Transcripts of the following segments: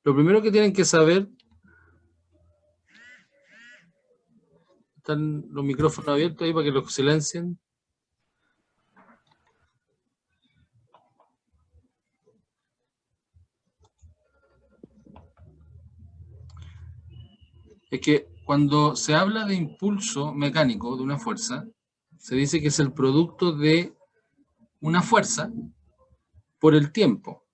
Lo primero que tienen que saber, están los micrófonos abiertos ahí para que los silencien. Es que cuando se habla de impulso mecánico de una fuerza, se dice que es el producto de una fuerza por el tiempo.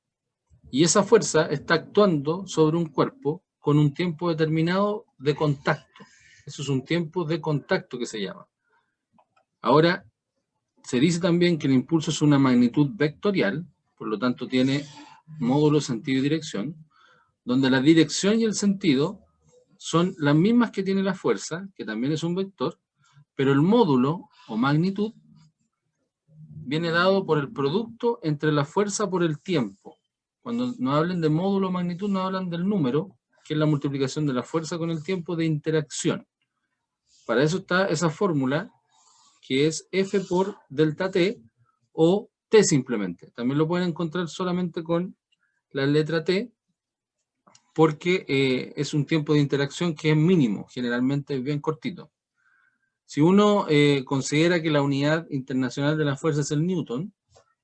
Y esa fuerza está actuando sobre un cuerpo con un tiempo determinado de contacto. Eso es un tiempo de contacto que se llama. Ahora, se dice también que el impulso es una magnitud vectorial, por lo tanto tiene módulo, sentido y dirección, donde la dirección y el sentido son las mismas que tiene la fuerza, que también es un vector, pero el módulo o magnitud viene dado por el producto entre la fuerza por el tiempo. Cuando nos hablen de módulo o magnitud, nos hablan del número, que es la multiplicación de la fuerza con el tiempo de interacción. Para eso está esa fórmula, que es F por delta T, o T simplemente. También lo pueden encontrar solamente con la letra T, porque es un tiempo de interacción que es mínimo, generalmente es bien cortito. Si uno considera que la unidad internacional de la fuerza es el Newton,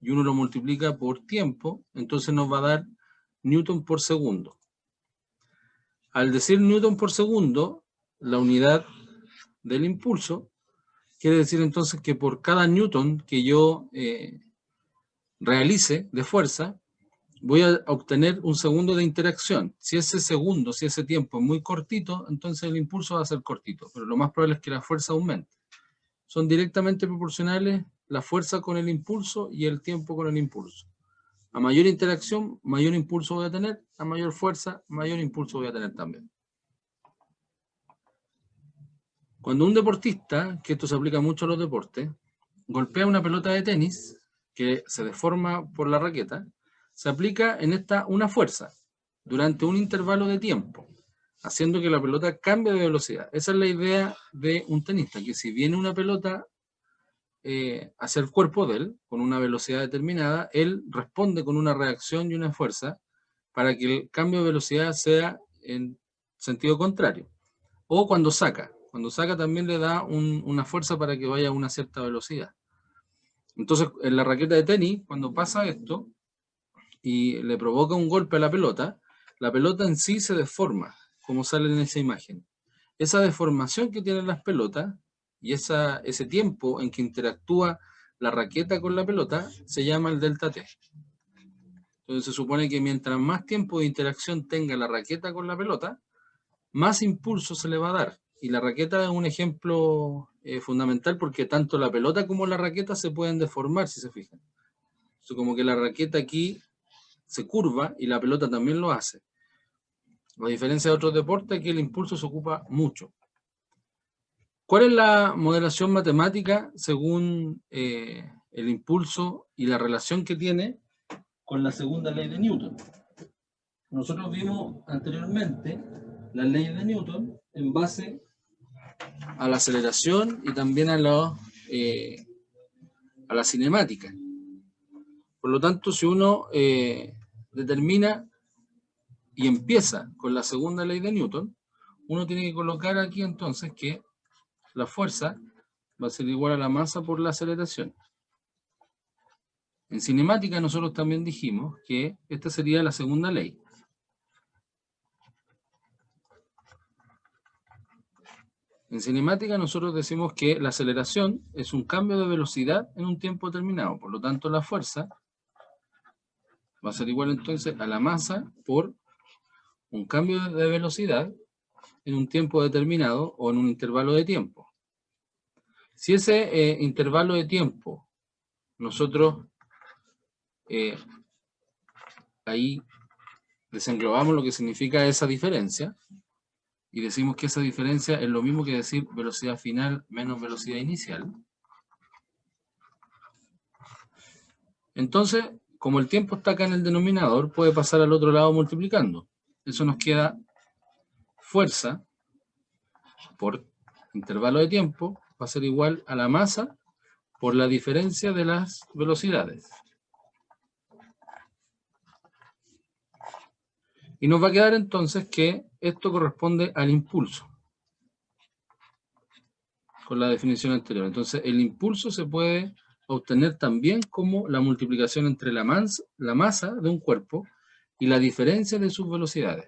y uno lo multiplica por tiempo, entonces nos va a dar Newton por segundo. Al decir Newton por segundo, la unidad del impulso, quiere decir entonces que por cada Newton que yo realice de fuerza, voy a obtener un segundo de interacción. Si ese segundo, si ese tiempo es muy cortito, entonces el impulso va a ser cortito, pero lo más probable es que la fuerza aumente. Son directamente proporcionales la fuerza con el impulso y el tiempo con el impulso. A mayor interacción, mayor impulso voy a tener, a mayor fuerza, mayor impulso voy a tener también. Cuando un deportista, que esto se aplica mucho a los deportes, golpea una pelota de tenis que se deforma por la raqueta, se aplica en esta una fuerza durante un intervalo de tiempo, haciendo que la pelota cambie de velocidad. Esa es la idea de un tenista, que si viene una pelota hacia el cuerpo de él, con una velocidad determinada, él responde con una reacción y una fuerza para que el cambio de velocidad sea en sentido contrario. O cuando saca también le da una fuerza para que vaya a una cierta velocidad. Entonces, en la raqueta de tenis, cuando pasa esto y le provoca un golpe a la pelota en sí se deforma, como sale en esa imagen. Esa deformación que tienen las pelotas y ese tiempo en que interactúa la raqueta con la pelota se llama el delta T. Entonces se supone que mientras más tiempo de interacción tenga la raqueta con la pelota, más impulso se le va a dar. Y la raqueta es un ejemplo fundamental porque tanto la pelota como la raqueta se pueden deformar, si se fijan. Entonces, como que la raqueta aquí se curva y la pelota también lo hace. A diferencia de otros deportes, aquí el impulso se ocupa mucho. ¿Cuál es la modelación matemática según el impulso y la relación que tiene con la segunda ley de Newton? Nosotros vimos anteriormente la ley de Newton en base a la aceleración y también a la cinemática. Por lo tanto, si uno determina y empieza con la segunda ley de Newton, uno tiene que colocar aquí entonces que la fuerza va a ser igual a la masa por la aceleración. En cinemática nosotros también dijimos que esta sería la segunda ley. En cinemática nosotros decimos que la aceleración es un cambio de velocidad en un tiempo determinado. Por lo tanto, la fuerza va a ser igual entonces a la masa por un cambio de velocidad en un tiempo determinado o en un intervalo de tiempo. Si ese intervalo de tiempo nosotros ahí desenglobamos lo que significa esa diferencia y decimos que esa diferencia es lo mismo que decir velocidad final menos velocidad inicial. Entonces, como el tiempo está acá en el denominador, puede pasar al otro lado multiplicando. Eso nos queda fuerza por intervalo de tiempo, va a ser igual a la masa por la diferencia de las velocidades. Y nos va a quedar entonces que esto corresponde al impulso, con la definición anterior. Entonces, el impulso se puede obtener también como la multiplicación entre la masa de un cuerpo y la diferencia de sus velocidades.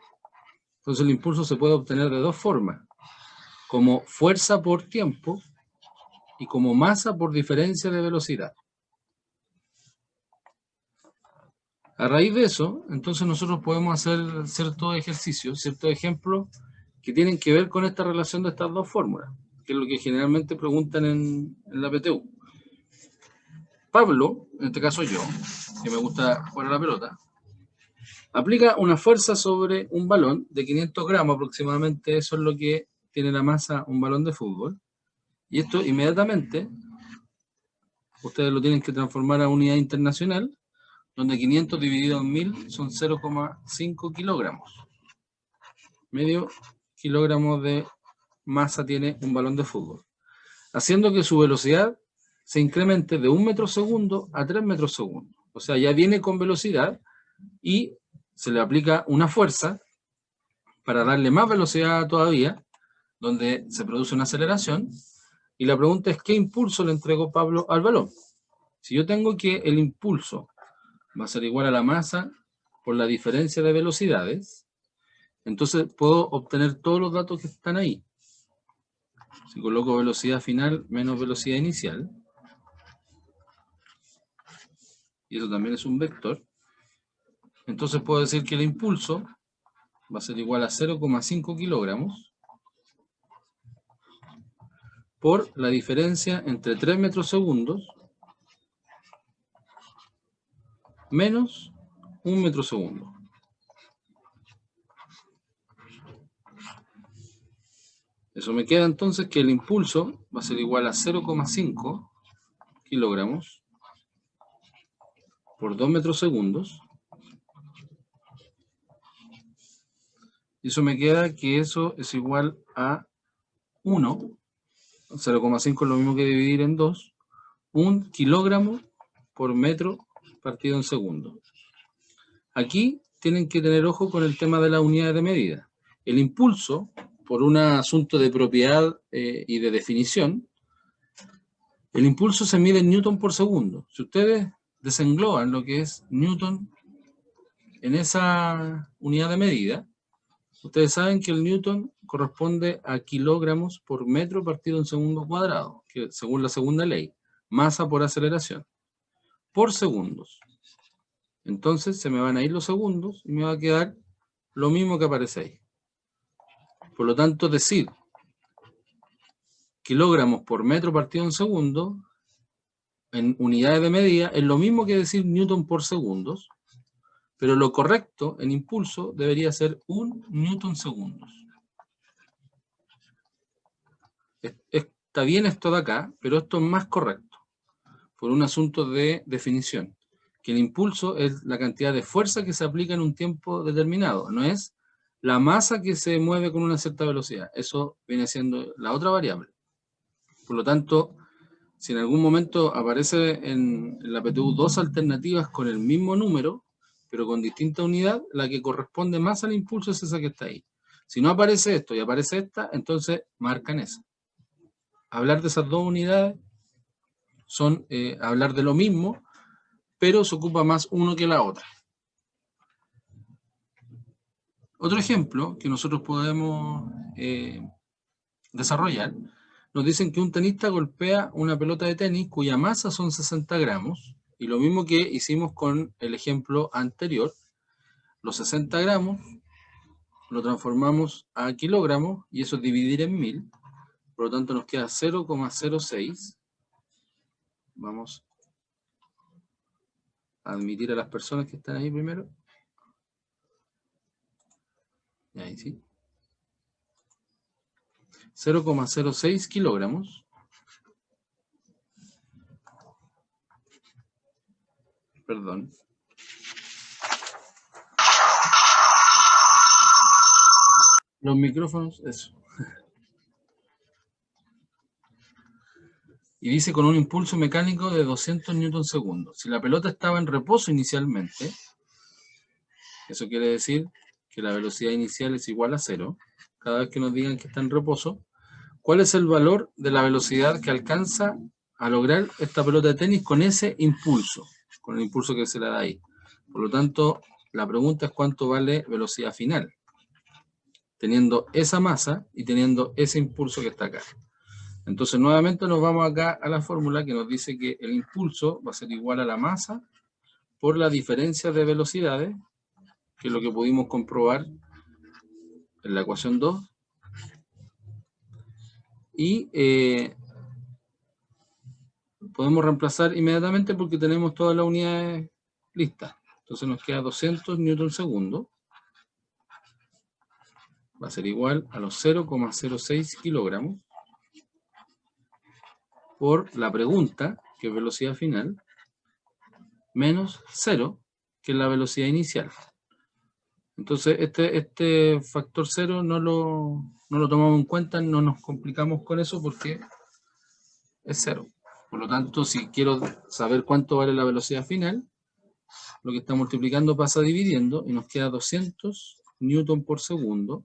Entonces, el impulso se puede obtener de dos formas, como fuerza por tiempo y como masa por diferencia de velocidad. A raíz de eso, entonces nosotros podemos hacer ciertos ejercicios, ciertos ejemplos que tienen que ver con esta relación de estas dos fórmulas, que es lo que generalmente preguntan en la PTU. Pablo, en este caso yo, que me gusta jugar a la pelota, aplica una fuerza sobre un balón de 500 gramos aproximadamente, eso es lo que tiene la masa un balón de fútbol, y esto inmediatamente ustedes lo tienen que transformar a unidad internacional, donde 500 dividido en 1000 son 0,5 kilogramos. Medio kilogramo de masa tiene un balón de fútbol, haciendo que su velocidad se incremente de 1 metro segundo a 3 metros segundo. O sea, ya viene con velocidad y se le aplica una fuerza para darle más velocidad todavía, donde se produce una aceleración. Y la pregunta es, ¿qué impulso le entregó Pablo al balón? Si yo tengo que el impulso va a ser igual a la masa por la diferencia de velocidades, entonces puedo obtener todos los datos que están ahí. Si coloco velocidad final menos velocidad inicial, y eso también es un vector, entonces puedo decir que el impulso va a ser igual a 0,5 kilogramos por la diferencia entre 3 metros segundos menos 1 metro segundo. Eso me queda entonces que el impulso va a ser igual a 0,5 kilogramos por 2 metros segundos. Y eso me queda que eso es igual a 1. 0,5 es lo mismo que dividir en 2. 1 kilogramo por metro partido en segundo. Aquí tienen que tener ojo con el tema de las unidades de medida. El impulso, por un asunto de propiedad y de definición, el impulso se mide en newton por segundo. Si ustedes desengloban lo que es newton en esa unidad de medida, ustedes saben que el newton corresponde a kilogramos por metro partido en segundo cuadrado, que según la segunda ley, masa por aceleración, por segundos. Entonces se me van a ir los segundos y me va a quedar lo mismo que aparece ahí. Por lo tanto, decir kilogramos por metro partido en segundo en unidades de medida es lo mismo que decir newton por segundos, pero lo correcto en impulso debería ser 1 newton segundos. Está bien esto de acá, pero esto es más correcto, por un asunto de definición, que el impulso es la cantidad de fuerza que se aplica en un tiempo determinado, no es la masa que se mueve con una cierta velocidad. Eso viene siendo la otra variable. Por lo tanto, si en algún momento aparece en la PTU dos alternativas con el mismo número, pero con distinta unidad, la que corresponde más al impulso es esa que está ahí. Si no aparece esto y aparece esta, entonces marcan esa. Hablar de esas dos unidades son hablar de lo mismo, pero se ocupa más uno que la otra. Otro ejemplo que nosotros podemos desarrollar, nos dicen que un tenista golpea una pelota de tenis cuya masa son 60 gramos, y lo mismo que hicimos con el ejemplo anterior, los 60 gramos lo transformamos a kilogramos, y eso es dividir en 1000, por lo tanto nos queda 0,06. Vamos a admitir a las personas que están ahí primero. Y ahí sí. 0,06 kilogramos. Perdón. Los micrófonos, eso. Y dice con un impulso mecánico de 200 newton segundos. Si la pelota estaba en reposo inicialmente, eso quiere decir que la velocidad inicial es igual a 0, cada vez que nos digan que está en reposo, ¿cuál es el valor de la velocidad que alcanza a lograr esta pelota de tenis con ese impulso, con el impulso que se le da ahí? Por lo tanto, la pregunta es cuánto vale velocidad final, teniendo esa masa y teniendo ese impulso que está acá. Entonces, nuevamente nos vamos acá a la fórmula que nos dice que el impulso va a ser igual a la masa por la diferencia de velocidades, que es lo que pudimos comprobar en la ecuación 2. Y podemos reemplazar inmediatamente porque tenemos todas las unidades listas. Entonces nos queda 200 newton segundo. Va a ser igual a los 0,06 kilogramos por la pregunta, que es velocidad final, menos 0, que es la velocidad inicial. Entonces este factor 0 no lo tomamos en cuenta, no nos complicamos con eso porque es 0. Por lo tanto, si quiero saber cuánto vale la velocidad final, lo que está multiplicando pasa dividiendo y nos queda 200 newton por segundo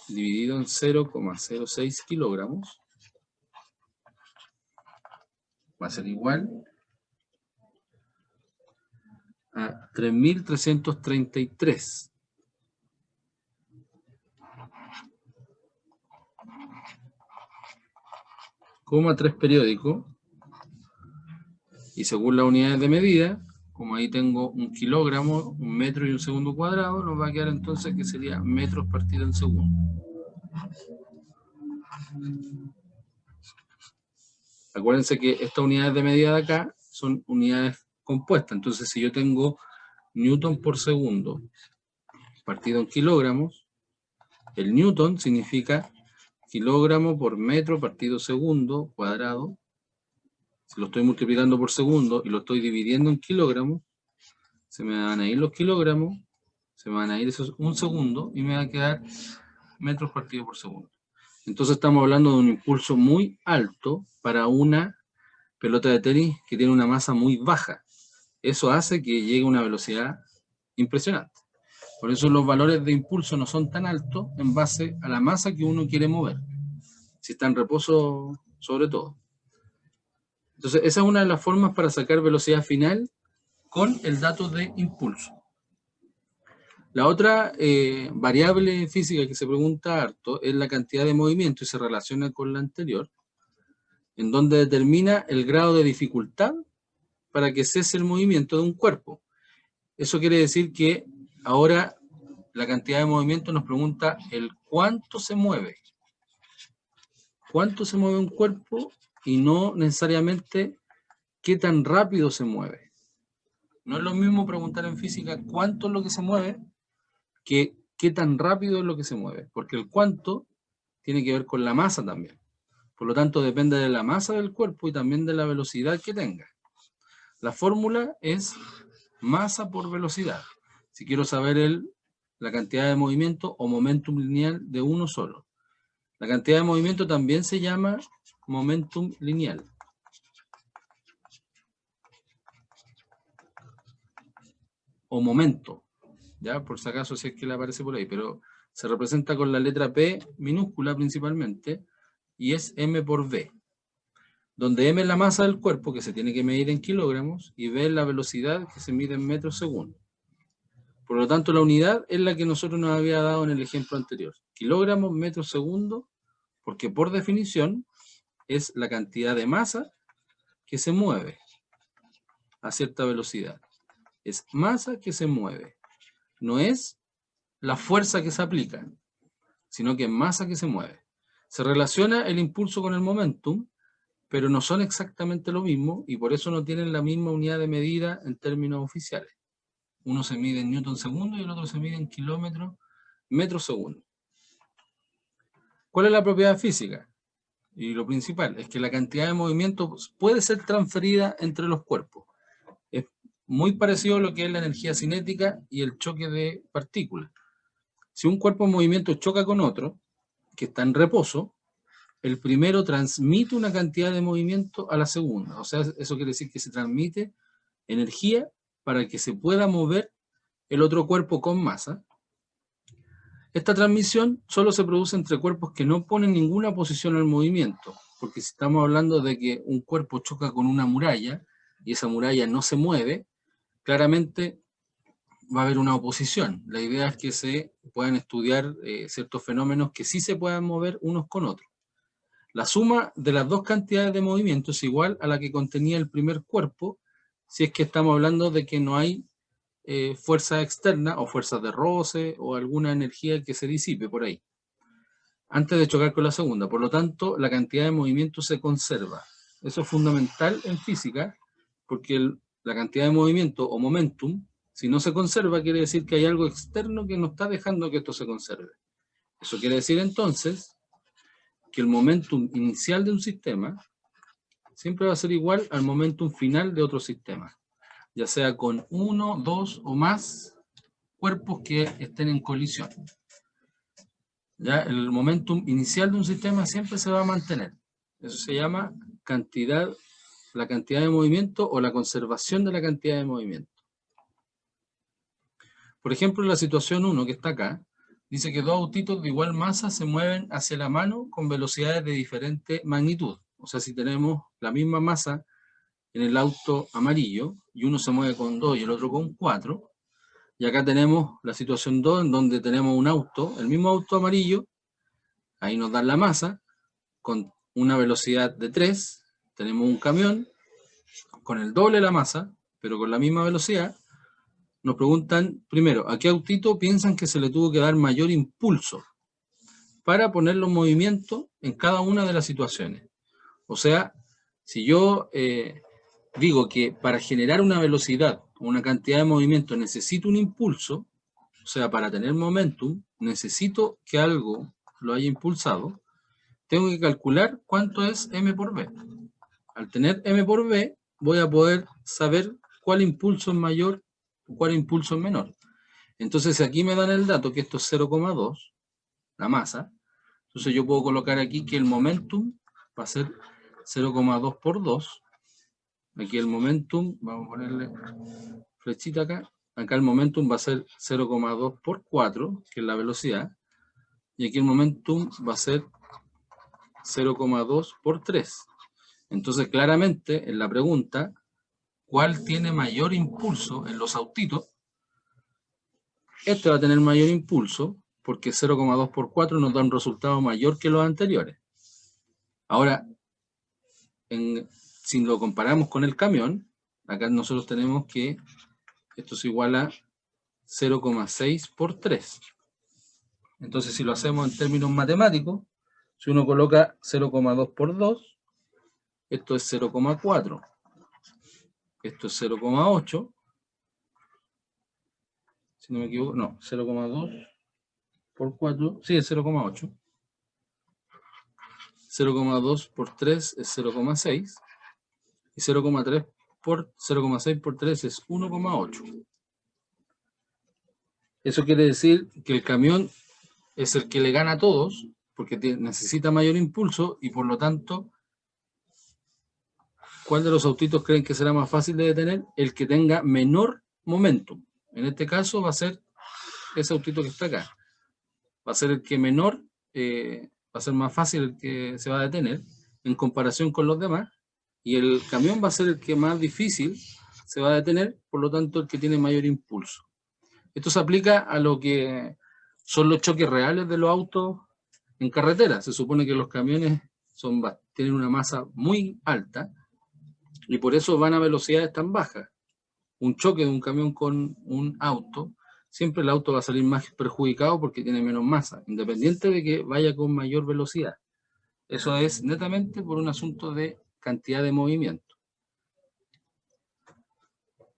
dividido en 0,06 kilogramos. Va a ser igual a 3.333. Coma 3 periódico. Y según las unidades de medida, como ahí tengo un kilogramo, un metro y un segundo cuadrado, nos va a quedar entonces que sería metros partido en segundo. Acuérdense que estas unidades de medida de acá son unidades compuestas. Entonces, si yo tengo newton por segundo partido en kilogramos, el newton significa kilogramo por metro partido segundo cuadrado. Si lo estoy multiplicando por segundo y lo estoy dividiendo en kilogramos, se me van a ir los kilogramos, se me van a ir esos un segundo y me va a quedar metros partido por segundo. Entonces estamos hablando de un impulso muy alto para una pelota de tenis que tiene una masa muy baja. Eso hace que llegue a una velocidad impresionante. Por eso los valores de impulso no son tan altos en base a la masa que uno quiere mover, si está en reposo sobre todo. Entonces esa es una de las formas para sacar velocidad final con el dato de impulso. La otra variable física que se pregunta harto es la cantidad de movimiento y se relaciona con la anterior, en donde determina el grado de dificultad para que cese el movimiento de un cuerpo. Eso quiere decir que ahora la cantidad de movimiento nos pregunta el cuánto se mueve. Cuánto se mueve un cuerpo y no necesariamente qué tan rápido se mueve. No es lo mismo preguntar en física cuánto es lo que se mueve que qué tan rápido es lo que se mueve, porque el cuánto tiene que ver con la masa también. Por lo tanto, depende de la masa del cuerpo y también de la velocidad que tenga. La fórmula es masa por velocidad. Si quiero saber la cantidad de movimiento o momentum lineal de uno solo. La cantidad de movimiento también se llama momentum lineal. O momento, ya por si acaso si es que le aparece por ahí, pero se representa con la letra P minúscula principalmente y es M por V, donde M es la masa del cuerpo que se tiene que medir en kilogramos y V es la velocidad que se mide en metros segundo. Por lo tanto, la unidad es la que nosotros nos había dado en el ejemplo anterior. Kilogramos, metros segundo, porque por definición es la cantidad de masa que se mueve a cierta velocidad. Es masa que se mueve. No es la fuerza que se aplica, sino que es masa que se mueve. Se relaciona el impulso con el momentum, pero no son exactamente lo mismo y por eso no tienen la misma unidad de medida en términos oficiales. Uno se mide en newton segundo y el otro se mide en kilómetros, metros segundo. ¿Cuál es la propiedad física? Y lo principal es que la cantidad de movimiento puede ser transferida entre los cuerpos. Es muy parecido a lo que es la energía cinética y el choque de partículas. Si un cuerpo en movimiento choca con otro, que está en reposo, el primero transmite una cantidad de movimiento a la segunda. O sea, eso quiere decir que se transmite energía para que se pueda mover el otro cuerpo con masa. Esta transmisión solo se produce entre cuerpos que no ponen ninguna posición al movimiento, porque si estamos hablando de que un cuerpo choca con una muralla y esa muralla no se mueve, claramente va a haber una oposición. La idea es que se puedan estudiar ciertos fenómenos que sí se puedan mover unos con otros. La suma de las dos cantidades de movimiento es igual a la que contenía el primer cuerpo, si es que estamos hablando de que no hay fuerza externa o fuerzas de roce o alguna energía que se disipe por ahí, antes de chocar con la segunda. Por lo tanto, la cantidad de movimiento se conserva. Eso es fundamental en física, porque la cantidad de movimiento o momentum, si no se conserva, quiere decir que hay algo externo que no está dejando que esto se conserve. Eso quiere decir entonces que el momentum inicial de un sistema siempre va a ser igual al momentum final de otro sistema, ya sea con uno, dos o más cuerpos que estén en colisión. ¿Ya? El momentum inicial de un sistema siempre se va a mantener. Eso se llama la cantidad de movimiento o la conservación de la cantidad de movimiento. Por ejemplo, en la situación 1 que está acá, dice que dos autitos de igual masa se mueven hacia la mano con velocidades de diferente magnitud. O sea, si tenemos la misma masa en el auto amarillo y uno se mueve con 2 y el otro con 4, y acá tenemos la situación 2 en donde tenemos un auto, el mismo auto amarillo, ahí nos dan la masa, con una velocidad de 3, tenemos un camión con el doble de la masa, pero con la misma velocidad. Nos preguntan, primero, ¿a qué autito piensan que se le tuvo que dar mayor impulso para ponerlo en movimiento en cada una de las situaciones? O sea, si yo digo que para generar una velocidad o una cantidad de movimiento necesito un impulso, o sea, para tener momentum, necesito que algo lo haya impulsado, tengo que calcular cuánto es m por b. Al tener m por b, voy a poder saber cuál impulso es mayor o cuál impulso es menor. Entonces, si aquí me dan el dato que esto es 0,2, la masa, entonces yo puedo colocar aquí que el momentum va a ser 0,2 por 2. Aquí el momentum, vamos a ponerle flechita acá. Acá el momentum va a ser 0,2 por 4, que es la velocidad. Y aquí el momentum va a ser 0,2 por 3. Entonces, claramente, en la pregunta, ¿cuál tiene mayor impulso en los autitos? Este va a tener mayor impulso porque 0,2 por 4 nos da un resultado mayor que los anteriores. Ahora, si lo comparamos con el camión, acá nosotros tenemos que esto es igual a 0,6 por 3. Entonces, si lo hacemos en términos matemáticos, si uno coloca 0,2 por 2, esto es 0,4. Esto es 0,8. Si no me equivoco, no, 0,2 por 4, sí, es 0,8. 0,2 por 3 es 0,6. Y 0,3 por 0,6 por 3 es 1,8. Eso quiere decir que el camión es el que le gana a todos, porque necesita mayor impulso y por lo tanto, ¿cuál de los autitos creen que será más fácil de detener? El que tenga menor momentum. En este caso va a ser ese autito que está acá. Va a ser el que menor, va a ser más fácil el que se va a detener en comparación con los demás. Y el camión va a ser el que más difícil se va a detener, por lo tanto el que tiene mayor impulso. Esto se aplica a lo que son los choques reales de los autos en carretera. Se supone que los camiones tienen una masa muy alta y por eso van a velocidades tan bajas. Un choque de un camión con un auto, siempre el auto va a salir más perjudicado porque tiene menos masa, independiente de que vaya con mayor velocidad. Eso es netamente por un asunto de cantidad de movimiento.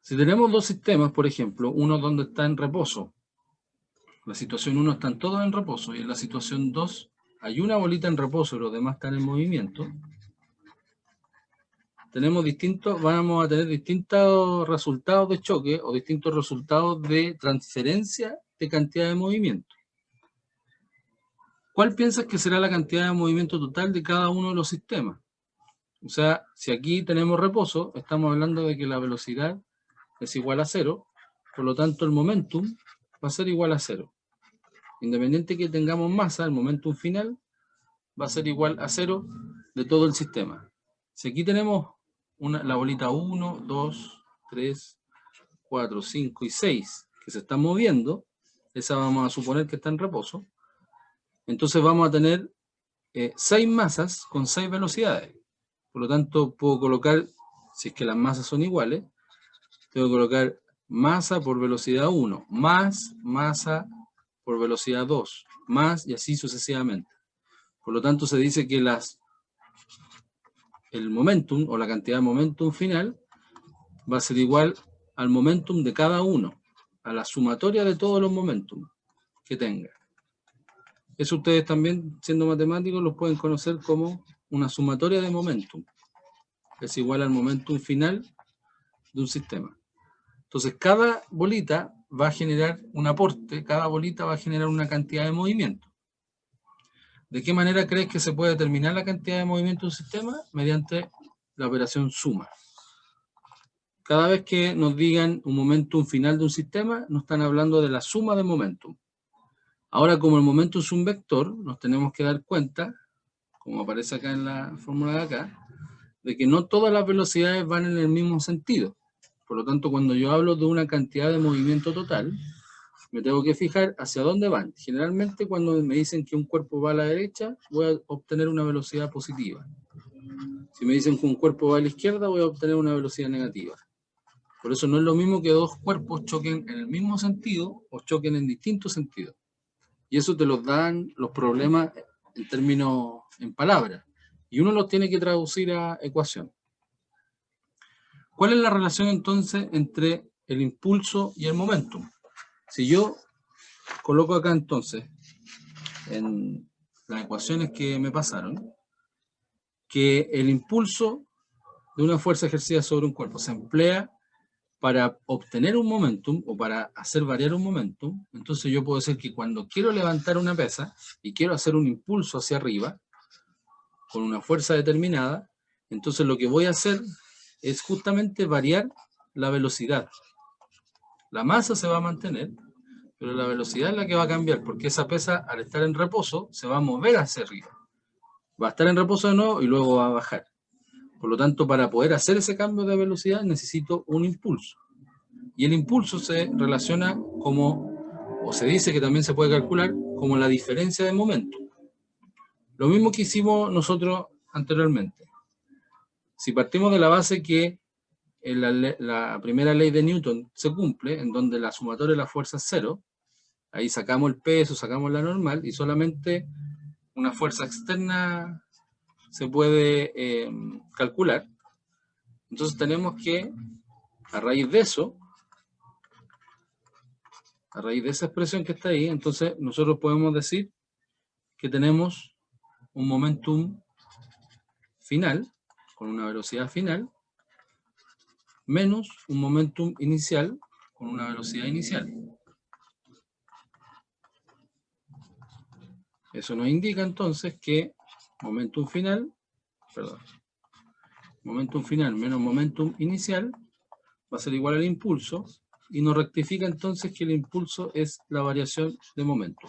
Si tenemos dos sistemas, por ejemplo, uno donde está en reposo, la situación 1 están todos en reposo y en la situación 2 hay una bolita en reposo y los demás están en movimiento, vamos a tener distintos resultados de choque o distintos resultados de transferencia de cantidad de movimiento. ¿Cuál piensas que será la cantidad de movimiento total de cada uno de los sistemas? O sea, si aquí tenemos reposo, estamos hablando de que la velocidad es igual a 0, por lo tanto el momentum va a ser igual a 0. Independiente que tengamos masa, el momentum final va a ser igual a 0 de todo el sistema. Si aquí tenemos la bolita 1, 2, 3, 4, 5 y 6 que se están moviendo, esa vamos a suponer que está en reposo, entonces vamos a tener 6 masas con 6 velocidades. Por lo tanto, puedo colocar, si es que las masas son iguales, tengo que colocar masa por velocidad 1, más masa por velocidad 2, más y así sucesivamente. Por lo tanto, se dice que el momentum o la cantidad de momentum final va a ser igual al momentum de cada uno, a la sumatoria de todos los momentum que tenga. Eso ustedes también, siendo matemáticos, los pueden conocer como una sumatoria de momentum. Es igual al momentum final de un sistema. Entonces, cada bolita va a generar un aporte, cada bolita va a generar una cantidad de movimiento. ¿De qué manera crees que se puede determinar la cantidad de movimiento de un sistema? Mediante la operación suma. Cada vez que nos digan un momentum final de un sistema, nos están hablando de la suma de momentum. Ahora, como el momentum es un vector, nos tenemos que dar cuenta, como aparece acá en la fórmula de acá, de que no todas las velocidades van en el mismo sentido. Por lo tanto, cuando yo hablo de una cantidad de movimiento total, me tengo que fijar hacia dónde van. Generalmente, cuando me dicen que un cuerpo va a la derecha, voy a obtener una velocidad positiva. Si me dicen que un cuerpo va a la izquierda, voy a obtener una velocidad negativa. Por eso no es lo mismo que dos cuerpos choquen en el mismo sentido o choquen en distintos sentidos. Y eso te los dan los problemas en términos, en palabras. Y uno los tiene que traducir a ecuación. ¿Cuál es la relación entonces entre el impulso y el momentum? Si yo coloco acá entonces, en las ecuaciones que me pasaron, que el impulso de una fuerza ejercida sobre un cuerpo se emplea para obtener un momentum o para hacer variar un momentum, entonces yo puedo decir que cuando quiero levantar una pesa y quiero hacer un impulso hacia arriba con una fuerza determinada, entonces lo que voy a hacer es justamente variar la velocidad. La masa se va a mantener, pero la velocidad es la que va a cambiar, porque esa pesa al estar en reposo se va a mover hacia arriba. Va a estar en reposo de nuevo y luego va a bajar. Por lo tanto, para poder hacer ese cambio de velocidad necesito un impulso. Y el impulso se relaciona como, o se dice que también se puede calcular como la diferencia de momento. Lo mismo que hicimos nosotros anteriormente. Si partimos de la base que la primera ley de Newton se cumple, en donde la sumatoria de la fuerza es 0, ahí sacamos el peso, sacamos la normal, y solamente una fuerza externa se puede calcular. Entonces tenemos que, a raíz de eso, a raíz de esa expresión que está ahí, entonces nosotros podemos decir que tenemos un momentum final, con una velocidad final, menos un momentum inicial, con una velocidad inicial. Eso nos indica entonces que momentum final menos momentum inicial va a ser igual al impulso, y nos rectifica entonces que el impulso es la variación de momento.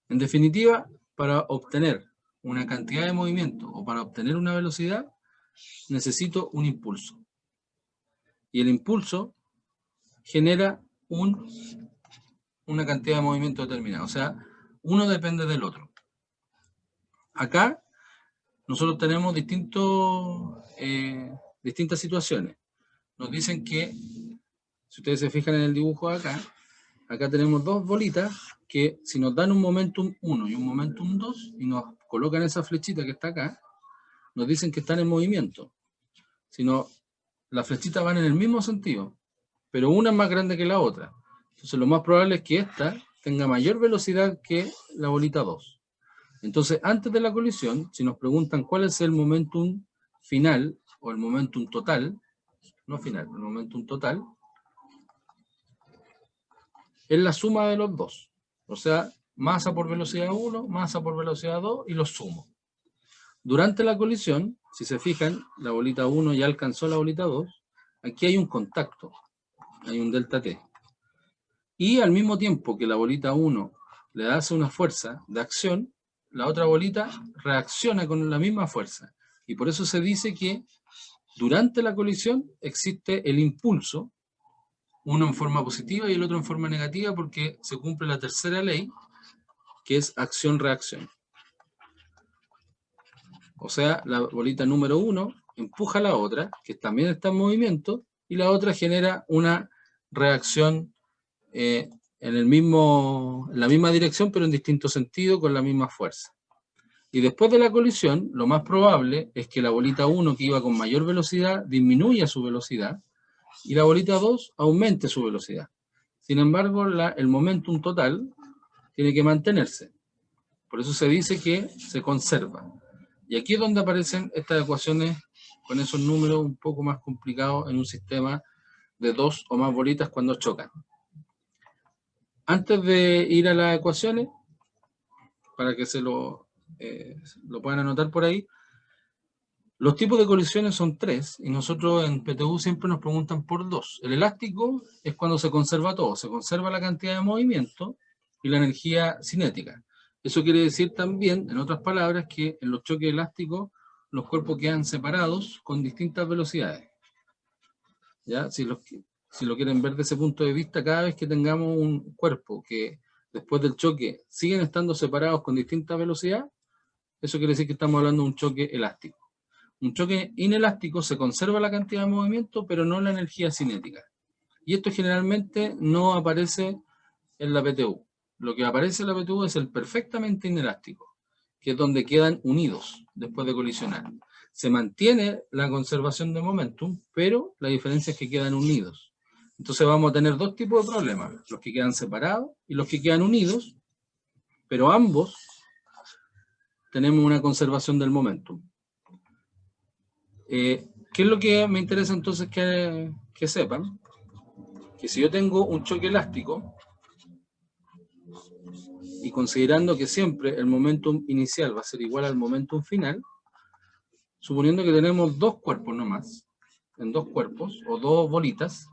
En definitiva, para obtener una cantidad de movimiento o para obtener una velocidad, necesito un impulso. Y el impulso genera una cantidad de movimiento determinada. O sea, uno depende del otro. Acá nosotros tenemos distintas situaciones. Nos dicen que, si ustedes se fijan en el dibujo acá tenemos dos bolitas que si nos dan un momentum 1 y un momentum 2 y nos colocan esa flechita que está acá, nos dicen que están en movimiento. Sino las flechitas van en el mismo sentido, pero una es más grande que la otra. Entonces lo más probable es que esta tenga mayor velocidad que la bolita 2. Entonces, antes de la colisión, si nos preguntan cuál es el momentum final o el momentum total, no final, el momentum total, es la suma de los dos. O sea, masa por velocidad 1, masa por velocidad 2 y los sumo. Durante la colisión, si se fijan, la bolita 1 ya alcanzó la bolita 2. aquí hay un contacto, hay un delta T. Y al mismo tiempo que la bolita 1 le hace una fuerza de acción, la otra bolita reacciona con la misma fuerza. Y por eso se dice que durante la colisión existe el impulso, uno en forma positiva y el otro en forma negativa, porque se cumple la tercera ley, que es acción-reacción. O sea, la bolita número 1 empuja a la otra, que también está en movimiento, y la otra genera una reacción en la misma dirección, pero en distinto sentido, con la misma fuerza. Y después de la colisión, lo más probable es que la bolita 1, que iba con mayor velocidad, disminuya su velocidad, y la bolita 2 aumente su velocidad. Sin embargo, el momentum total tiene que mantenerse. Por eso se dice que se conserva. Y aquí es donde aparecen estas ecuaciones con esos números un poco más complicados en un sistema de dos o más bolitas cuando chocan. Antes de ir a las ecuaciones, para que se lo puedan anotar por ahí, los tipos de colisiones son tres, y nosotros en PTU siempre nos preguntan por dos. El elástico es cuando se conserva todo, se conserva la cantidad de movimiento y la energía cinética. Eso quiere decir también, en otras palabras, que en los choques elásticos los cuerpos quedan separados con distintas velocidades. ¿Ya? Si lo quieren ver desde ese punto de vista, cada vez que tengamos un cuerpo que después del choque siguen estando separados con distinta velocidad, eso quiere decir que estamos hablando de un choque elástico. Un choque inelástico se conserva la cantidad de movimiento, pero no la energía cinética. Y esto generalmente no aparece en la PTU. Lo que aparece en la PTU es el perfectamente inelástico, que es donde quedan unidos después de colisionar. Se mantiene la conservación de momentum, pero la diferencia es que quedan unidos. Entonces vamos a tener dos tipos de problemas, los que quedan separados y los que quedan unidos, pero ambos tenemos una conservación del momentum. ¿Qué es lo que me interesa entonces que sepan? Que si yo tengo un choque elástico, y considerando que siempre el momentum inicial va a ser igual al momentum final, suponiendo que tenemos dos cuerpos nomás, en dos cuerpos, o dos bolitas,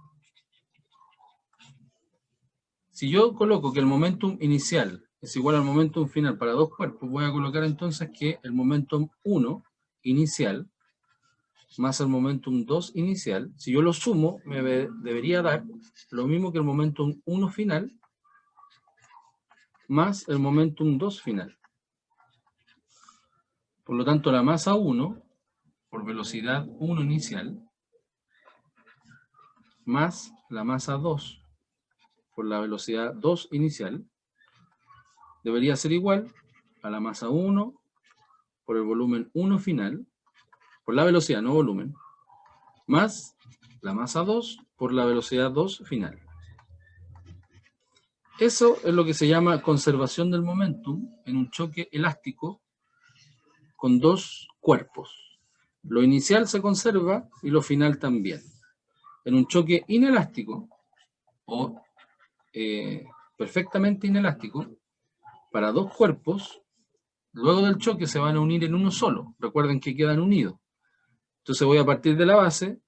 si yo coloco que el momentum inicial es igual al momentum final para dos cuerpos, voy a colocar entonces que el momentum 1 inicial más el momentum 2 inicial, si yo lo sumo, me debería dar lo mismo que el momentum 1 final más el momentum 2 final. Por lo tanto, la masa 1, por velocidad 1 inicial, más la masa 2, por la velocidad 2 inicial, debería ser igual a la masa 1 por el volumen 1 final, por la velocidad, no volumen, más la masa 2 por la velocidad 2 final. Eso es lo que se llama conservación del momentum en un choque elástico con dos cuerpos. Lo inicial se conserva y lo final también. En un choque inelástico o perfectamente inelástico, para dos cuerpos, luego del choque se van a unir en uno solo. Recuerden que quedan unidos. Entonces voy a partir de la base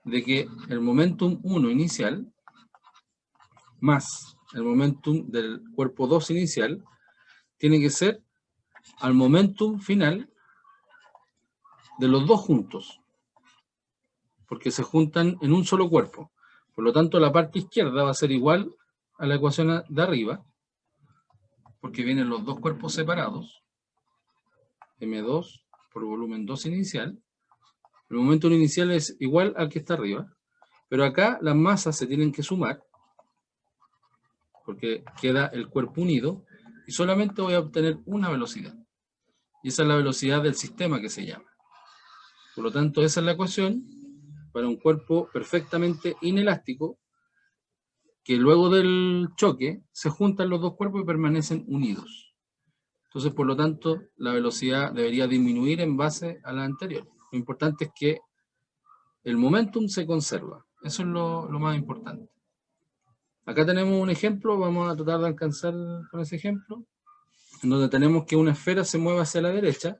de que el momentum 1 inicial más el momentum del cuerpo 2 inicial tiene que ser al momentum final de los dos juntos, porque se juntan en un solo cuerpo. Por lo tanto, la parte izquierda va a ser igual a la ecuación de arriba, porque vienen los dos cuerpos separados, M2 por volumen 2 inicial. El momento inicial es igual al que está arriba, pero acá las masas se tienen que sumar, porque queda el cuerpo unido, y solamente voy a obtener una velocidad. Y esa es la velocidad del sistema que se llama. Por lo tanto, esa es la ecuación para un cuerpo perfectamente inelástico, que luego del choque se juntan los dos cuerpos y permanecen unidos. Entonces, por lo tanto, la velocidad debería disminuir en base a la anterior. Lo importante es que el momentum se conserva. Eso es lo más importante. Acá tenemos un ejemplo, vamos a tratar de alcanzar con ese ejemplo, en donde tenemos que una esfera se mueve hacia la derecha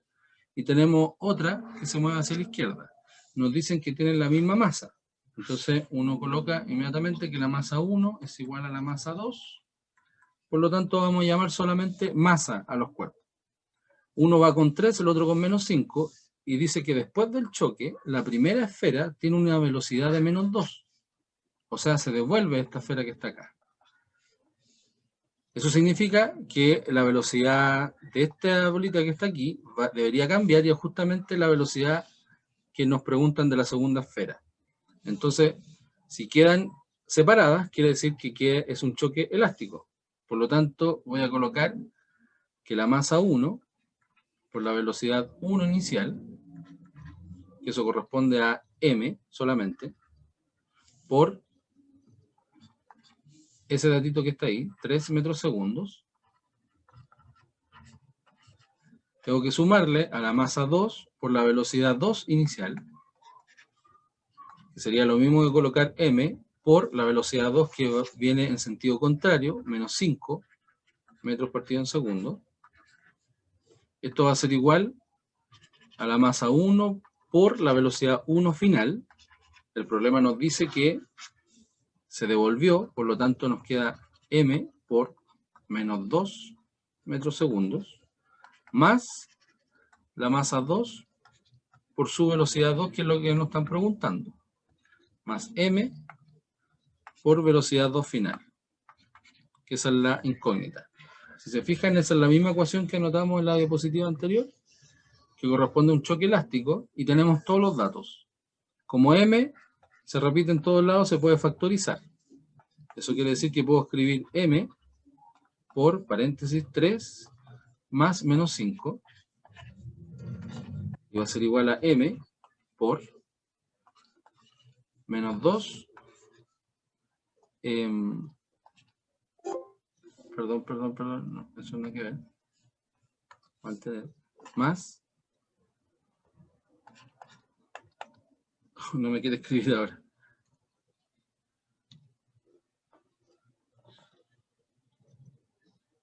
y tenemos otra que se mueve hacia la izquierda. Nos dicen que tienen la misma masa. Entonces uno coloca inmediatamente que la masa 1 es igual a la masa 2. Por lo tanto vamos a llamar solamente masa a los cuerpos. Uno va con 3, el otro con menos 5, y dice que después del choque, la primera esfera tiene una velocidad de menos 2. O sea, se devuelve esta esfera que está acá. Eso significa que la velocidad de esta bolita que está aquí debería cambiar, y es justamente la velocidad que nos preguntan de la segunda esfera. Entonces, si quedan separadas, quiere decir que es un choque elástico. Por lo tanto, voy a colocar que la masa 1, por la velocidad 1 inicial, que eso corresponde a m solamente, por ese datito que está ahí, 3 metros segundos, tengo que sumarle a la masa 2 por la velocidad 2 inicial, que sería lo mismo que colocar m por la velocidad 2 que viene en sentido contrario, menos 5 metros partido en segundo. Esto va a ser igual a la masa 1 por la velocidad 1 final. El problema nos dice que se devolvió, por lo tanto nos queda m por menos 2 metros segundos, más la masa 2 por su velocidad 2, que es lo que nos están preguntando, más m por velocidad 2 final, que esa es la incógnita. Si se fijan, esa es la misma ecuación que anotamos en la diapositiva anterior, que corresponde a un choque elástico, y tenemos todos los datos. Como m se repite en todos lados, se puede factorizar. Eso quiere decir que puedo escribir m por paréntesis 3 más menos 5, y va a ser igual a m por menos 2, perdón, no, eso no hay que ver, más, no me quiere escribir ahora,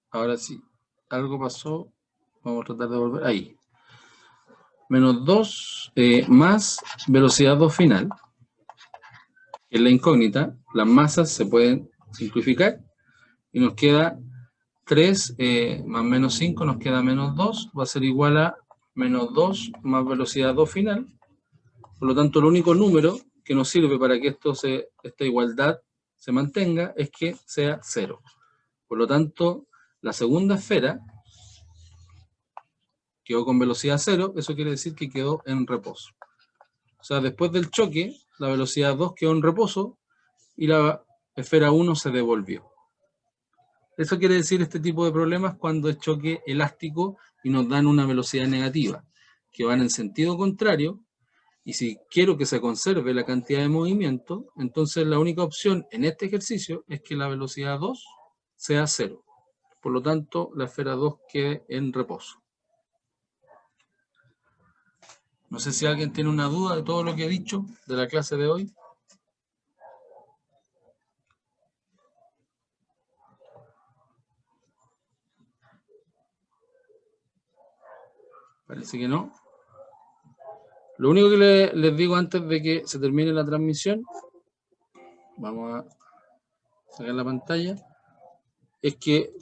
ahora sí, algo pasó, vamos a tratar de volver, ahí, menos 2 más velocidad 2 final, que es la incógnita. Las masas se pueden simplificar y nos queda 3 más menos 5, nos queda menos 2, va a ser igual a menos 2 más velocidad 2 final. Por lo tanto, el único número que nos sirve para que esta igualdad se mantenga es que sea 0. Por lo tanto, la segunda esfera quedó con velocidad 0, eso quiere decir que quedó en reposo. O sea, después del choque, la velocidad 2 quedó en reposo y la esfera 1 se devolvió. Eso quiere decir este tipo de problemas cuando es choque elástico y nos dan una velocidad negativa, que van en sentido contrario, y si quiero que se conserve la cantidad de movimiento, entonces la única opción en este ejercicio es que la velocidad 2 sea 0. Por lo tanto, la esfera 2 quede en reposo. No sé si alguien tiene una duda de todo lo que he dicho de la clase de hoy. Parece que no. Lo único que les digo antes de que se termine la transmisión, vamos a sacar la pantalla, es que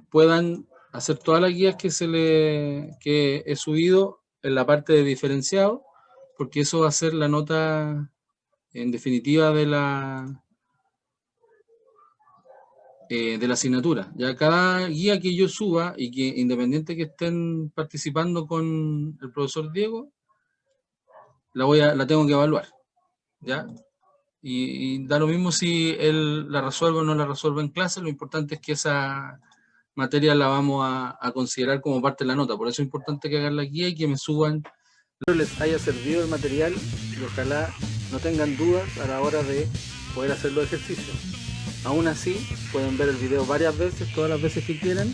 puedan hacer todas las guías que he subido en la parte de diferenciado, porque eso va a ser la nota en definitiva de la asignatura. Ya cada guía que yo suba, y que independiente que estén participando con el profesor Diego, la tengo que evaluar, ¿ya? Y da lo mismo si él la resuelve o no la resuelve en clase, lo importante es que esa materia la vamos a considerar como parte de la nota. Por eso es importante que hagan la guía y que me suban. Espero les haya servido el material y ojalá no tengan dudas a la hora de poder hacer los ejercicios. Aún así, pueden ver el video varias veces, todas las veces que quieran,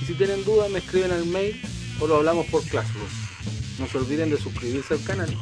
y si tienen dudas me escriben al mail o lo hablamos por Classroom. No se olviden de suscribirse al canal